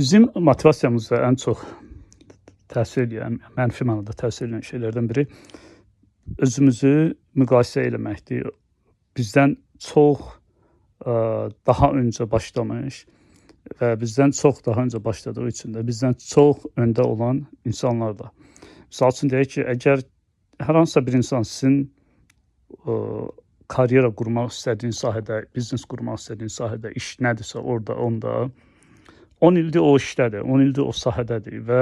Bizim motivasiyamıza ən çox təsir edən, mənfi mənada təsir edən şeylərdən biri özümüzü müqayisə eləməkdir. Bizdən çox daha öncə başlamış və bizdən çox daha öncə başladığı üçün də bizdən çox öndə olan insanlar da. Misal üçün deyək ki, əgər hər hansısa bir insan sizin karyera qurmaq istədiyin sahədə, biznes qurmaq istədiyin sahədə iş nədirsə orada, onda 10 ildir o işdədir, 10 ildir o sahədədir və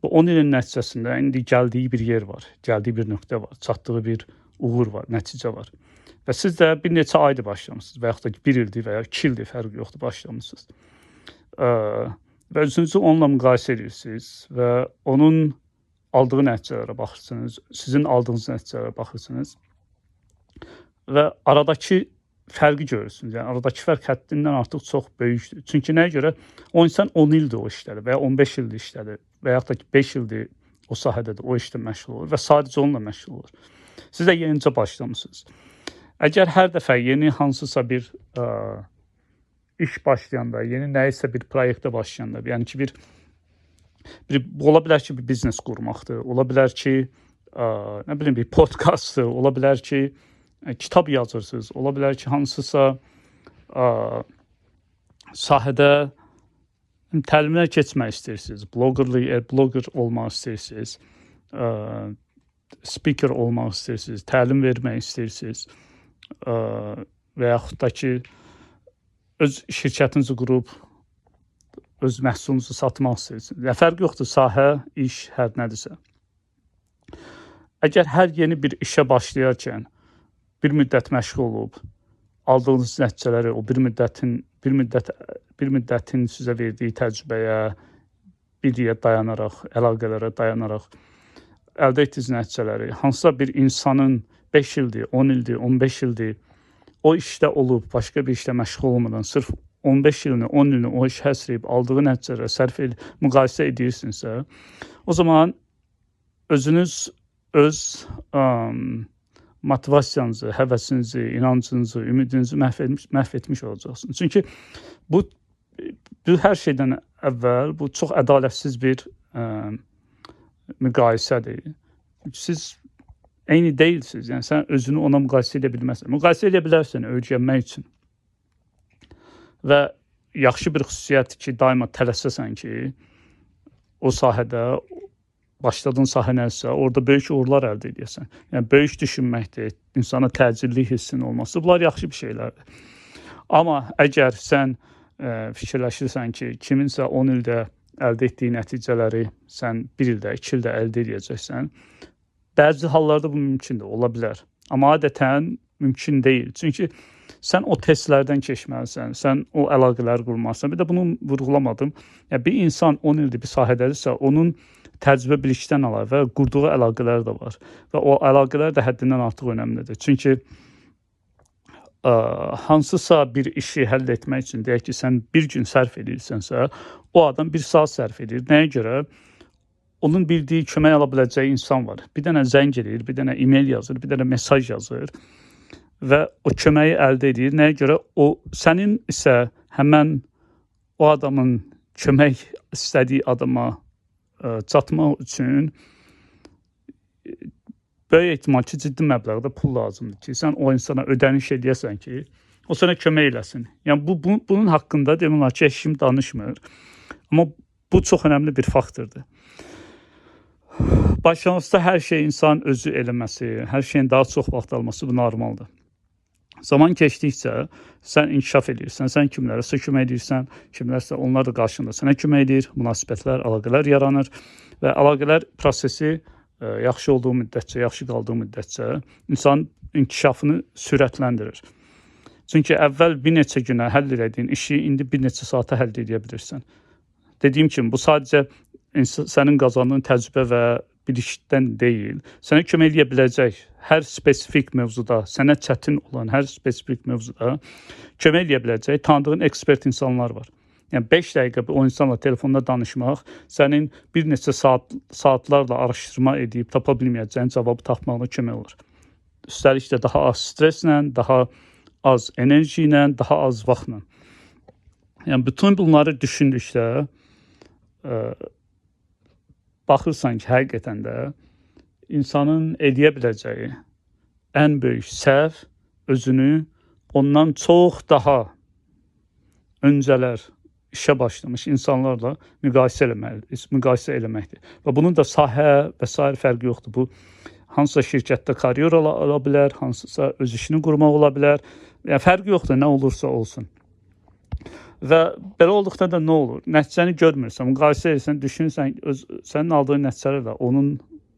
bu 10 ilin nəticəsində indi gəldiyi bir yer var, gəldiyi bir nöqtə var, çatdığı bir uğur var, nəticə var. Və siz də bir neçə aydır başlamışsınız və yaxud da 1 ildir və ya 2 ildir, fərqi yoxdur, başlamışsınız. Və özünüzü onunla müqayisə edirsiniz və onun aldığı nəticələrə baxırsınız, sizin aldığınız nəticələrə baxırsınız və aradakı fərqi görürsünüz. Yəni aradakı fərq həddindən artıq çox böyükdür. Çünki nəyə görə? O insan 10 ildir o işdədir və ya 15 ildir işdədir və yaxud da ki 5 ildir o sahədədir, o işdə məşğul olur və sadəcə onunla məşğul olur. Siz də yenicə başlamısınız. Əgər hər dəfə yeni hansısa bir iş başlayanda, yeni nəyisə bir proyektə başlayanda, yəni ki bir ola bilər ki bir biznes qurmaqdır, ola bilər ki nə bilim bir podkastdır, ola bilər ki kitab yazırsınız, ola bilər ki hansısa sahədə təlimlər keçmək istəyirsiniz, bloger olmaq istəyirsiniz, speaker olmaq istəyirsiniz, təlim vermək istəyirsiniz və yaxud da ki öz şirkətinizi qurub öz məhsulunuzu satmaq istəyirsiniz. Yəni fərq yoxdur, sahə, iş, hər nədirsə. Əgər hər yeni bir işə başlayarkən bir müddət məşğul olub, aldığınız nəticələri o bir müddətin sizə verdiyi təcrübəyə, biliyə dayanaraq, əlaqələrə dayanaraq əldə etdiyiniz nəticələri, hansısa bir insanın 5 ildir, 10 ildir, 15 ildir o işdə olub, başqa bir işlə məşğul olmadan sırf 15 ilini, 10 ilini o iş həsrəyib aldığı nəticələrə müqayisə edirsinizsə, o zaman özünüz öz motivasiyanızı, həvəsinizi, inancınızı, ümidinizi məhv etmiş olacaqsınız. Çünki bu hər şeydən əvvəl bu çox ədalətsiz bir müqayisədir. Siz eyni deyilsiniz. Yəni sən özünü ona müqayisə edə bilməzsən. Müqayisə edə bilərsən öyrənmək üçün. Və yaxşı bir xüsusiyyətdir ki, daima tələsəsən ki, o sahədə başladığın sahə nəsə, orada böyük uğurlar əldə edəsən. Yəni böyük düşünməkdir, insana təcillik hissinin olması, bunlar yaxşı bir şeylərdir. Amma əgər sən fikirləşirsən ki, kiminsə 10 ildə əldə etdiyi nəticələri sən 1 ildə, 2 ildə əldə edəcəksən, bəzi hallarda bu mümkündür, ola bilər. Amma adətən mümkün deyil. Çünki sən o testlərdən keçməlisən, sən o əlaqələri qurmalısan. Bir də bunu vurğulamadım. Yəni bir insan 10 ildir bir sahədədirsə, onun təcrübə bilikdən əlavə qurduğu əlaqələr də var. Və o əlaqələr də həddindən artıq önəmlidir. Çünki hansısa bir işi həll etmək üçün, deyək ki, sən bir gün sərf edirsənsə, o adam 1 saat sərf edir. Nəyə görə? Onun bildiyi, kömək ala biləcəyi insan var. Bir dənə zəng edir, bir dənə e-mail yazır, bir dənə mesaj yazır və o köməyi əldə edir. Nəyə görə? O sənin isə həmən o adamın kömək istədiyi adama çatmaq üçün böyük ehtimal ki, ciddi məbləğdə pul lazımdır ki, sən o insana ödəniş edəsən ki, o sənə kömək eləsin. Yəni bunun haqqında demək olar ki, heç kim danışmır. Amma bu çox önəmli bir faktordur. Başlanğıcda hər şey insan özü eləməsi, hər şeyin daha çox vaxt alması bu normaldır. Zaman keçdikcə sən inkişaf edirsən, sən kimlərəsə kömək edirsən, kimlərsə onlar da qarşında sənə kömək edir, münasibətlər, əlaqələr yaranır və əlaqələr prosesi yaxşı olduğu müddətcə, yaxşı qaldığı müddətcə insan inkişafını sürətləndirir. Çünki əvvəl bir neçə günə həll etdiyin işi indi bir neçə saata həll edə bilirsən. Dediyim kimi, bu sadəcə sənin qazandığın təcrübə və bilikdən deyil, sənə kömək edə biləcək hər spesifik mövzuda, sənə çətin olan hər spesifik mövzuda kömək edə biləcək tanıdığın ekspert insanlar var. Yəni 5 dəqiqə o insanla telefonda danışmaq sənin bir neçə saatlarla araşdırma edib tapa bilməyəcəyin cavabı tapmağına kömək olur. Üstəlik də daha az stresslə, daha az enerji ilə, daha az vaxtla. Yəni bütün bunları düşündükdə baxırsan ki, həqiqətən də insanın eləyə biləcəyi ən böyük səhv özünü ondan çox daha öncələr işə başlamış insanlarla müqayisə eləməkdir. Və bunun da sahə və sair fərqi yoxdur. Bu hansısa şirkətdə karyer ola bilər, hansısa öz işini qurmaq ola bilər. Yəni fərqi yoxdur, nə olursa olsun. Və belə olduqda da nə olur? Nəticəni görmürsən, müqayisə edirsən, düşünürsən, sənin aldığın nəticələrlə onun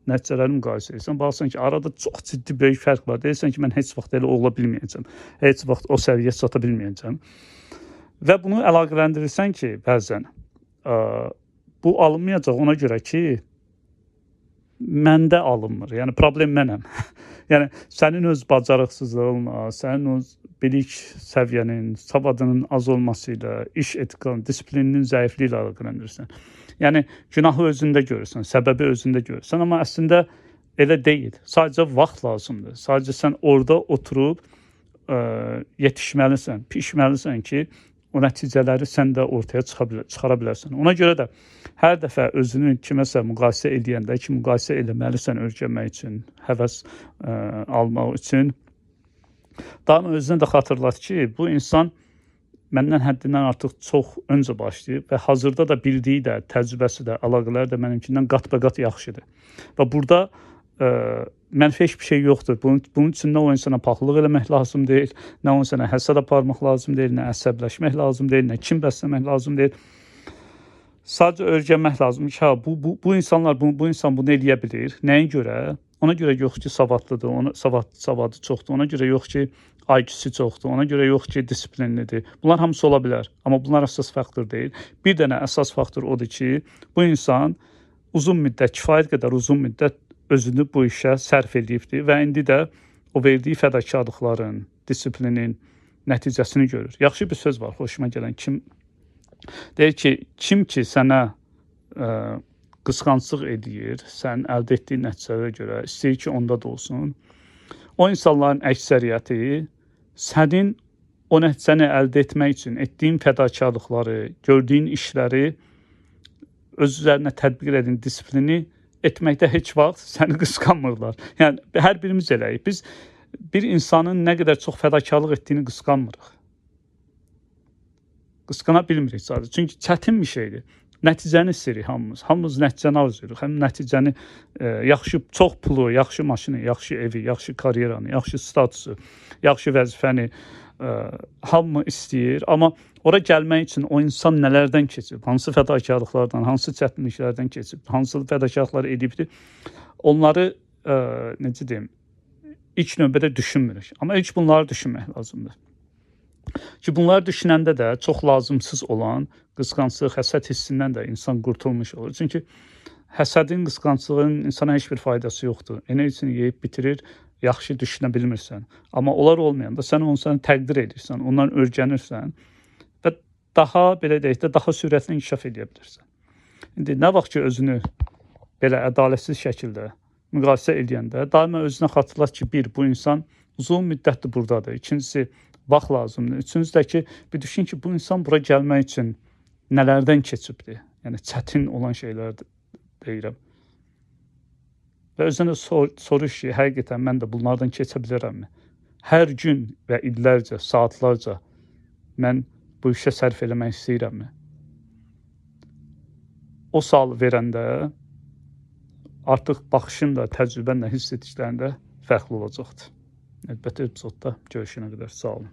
nəticələrini müqayisə edirsən, baxırsan ki, arada çox ciddi böyük fərq var. Deyirsən ki, mən heç vaxt elə ola bilməyəcəm, heç vaxt o səviyyəyə çata bilməyəcəm. Və bunu əlaqələndirirsən ki, bəzən bu alınmayacaq ona görə ki, məndə alınmır. Yəni problem mənəm. Yəni sənin öz bacarıqsızlığınla, sənin öz bilik səviyyənin, savadının az olması ilə, iş etikanın, disiplininin zəifliyi ilə əlaqələndirirsən. Yəni günahı özündə görürsən, səbəbi özündə görürsən, amma əslində elə deyil. Sadəcə vaxt lazımdır. Sadəcə sən orada oturub yetişməlisən, pişməlisən ki, o nəticələri sən də ortaya çıxara bilərsən. Ona görə də hər dəfə özünü kiməsə müqayisə edəndə ki, müqayisə eləməlisən öyrənmək üçün, həvəs almaq üçün, daima özünə də xatırlat ki, bu insan məndən həddindən artıq çox öncə başlayıb və hazırda da bildiyi də, təcrübəsi də, əlaqələri də mənimkindən qat-bə-qat yaxşıdır. Və burada mənfi heç bir şey yoxdur. Bunun üçün nə o insana paxıllıq eləmək lazım deyil, nə o insana həsəd aparmaq lazım deyil, nə əsəbləşmək lazım deyil, nə kin bəsləmək lazım deyil. Sadəcə öyrənmək lazımdır ki, bu insan bunu eləyə bilir. Nəyə görə? Ona görə yox ki, savadlıdır, savadı çoxdur. Ona görə yox ki, IQ-si çoxdur. Ona görə yox ki, disiplinlidir. Bunlar hamısı ola bilər. Amma bunlar əsas faktor deyil. Bir dənə əsas faktor odur ki, bu insan uzun müddət, kifayət qədər uzun müddət özünü bu işə sərf edibdir və indi də o verdiyi fədakarlıqların, disiplinin nəticəsini görür. Yaxşı bir söz var, xoşuma gələn. Deyir ki, kim ki sənə qısqanclıq edir, sən əldə etdiyin nəticələrə görə istəyir ki, onda da olsun. O insanların əksəriyyəti sənin o nəticəni əldə etmək üçün etdiyin fədakarlıqları, gördüyün işləri öz üzərinə tətbiq edin, disiplini etməkdə heç vaxt səni qısqanmırlar. Yəni, hər birimiz eləyik. Biz bir insanın nə qədər çox fədakarlıq etdiyini qısqanmırıq. Qısqana bilmirik sadəcə. Çünki çətin bir şeydir. Nəticəni istəyirik hamımız. Hamımız nəticəni arzulayırıq. Həm nəticəni, yaxşı, çox pulu, yaxşı maşını, yaxşı evi, yaxşı karyeranı, yaxşı statusu, yaxşı vəzifəni hamı istəyir. Amma ora gəlmək üçün o insan nələrdən keçib, hansı fədakarlıqlardan, hansı çətinliklərdən keçib, hansı fədakarlıqlar edibdir, onları, necə deyim, ilk növbədə düşünmürük. Amma ilk bunları düşünmək lazımdır. Ki bunları düşünəndə də çox lazımsız olan qısqanclıq, həsəd hissindən də insan qurtulmuş olur. Çünki həsədin, qısqanclığın insana heç bir faydası yoxdur. Enerjisini yeyib bitirir, yaxşı düşünə bilmirsən. Amma onlar olmayanda sən onu təqdir edirsən, ondan öyrənirsən və daha, belə deyək də, daha sürətli inkişaf edə bilirsən. İndi nə vaxt ki, özünü belə ədalətsiz şəkildə müqayisə edəndə, daima özünə xatırlat ki, bu insan uzun müddətdir buradadır. İkincisi, vaxt lazımdır. Üçüncüsü də ki, bir düşün ki, bu insan bura gəlmək üçün nələrdən keçibdir? Yəni, çətin olan şeylər deyirəm. Və özünə soruş ki, həqiqətən mən də bunlardan keçə bilərəmmi? Hər gün və illərcə, saatlarca mən bu işə sərf eləmək istəyirəmmi? O sualı verəndə artıq baxışın da, təcrübən də, hiss etdiklərində fərqli olacaqdır. Növbəti epizodda görüşənə qədər sağ olun.